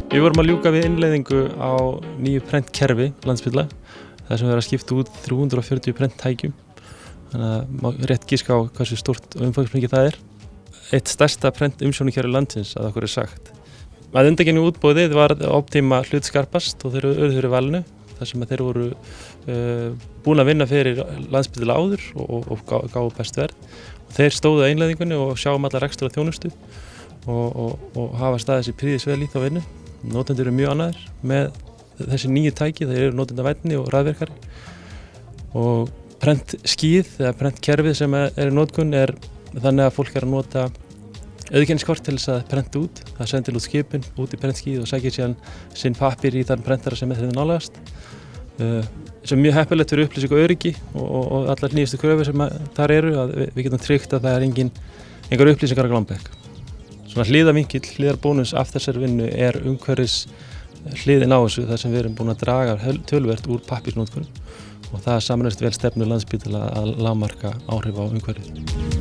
Við vorum að ljúka við innleiðingu á nýju prentkerfi Landspítala þar sem við erum að skipta út 340 prenttækjum. Þannig að má rétt giska á hversu stórt og umfangsmikið það er. Eitt stærsta prentumsjónarkerfi landsins að okkur er sagt. Að undangengu útboðið var Optima hlutskarpast og þeir urðu fyrir valinu þar sem þeir voru búin að vinna fyrir Landspítala áður og gáfu best verð. Og þeir stóðu að innleiðingunni og sjáum alla rekstur og þjónustu og hafa staðið sér prýðis vel í þá vinnu. Notendur eru mjög ánægðir með þessi nýju tæki, þeir eru notendavænni og rafvirkari. Og prentskíð eða prentkerfið sem er í notkun er þannig að fólk er að nota auðkenniskort til þess að prenta út. Það sendir út skipin út í prentskíð og sækir síðan sinn pappír í þann prentara sem er þeirra nálægast. Sem er mjög heppilegt fyrir upplýsing og öryggi og allar nýjustu kröfur sem þar eru að við getum tryggt að það er engar upplýsingar á glámbekk. Svona hliðarvinkill, hliðarbónus af þessari vinnu er umhverfis hliðin á þessu þar sem við erum búin að draga töluvert úr pappírsnotkun og það samræmist vel stefnu Landspítala að lágmarka áhrif á umhverfið.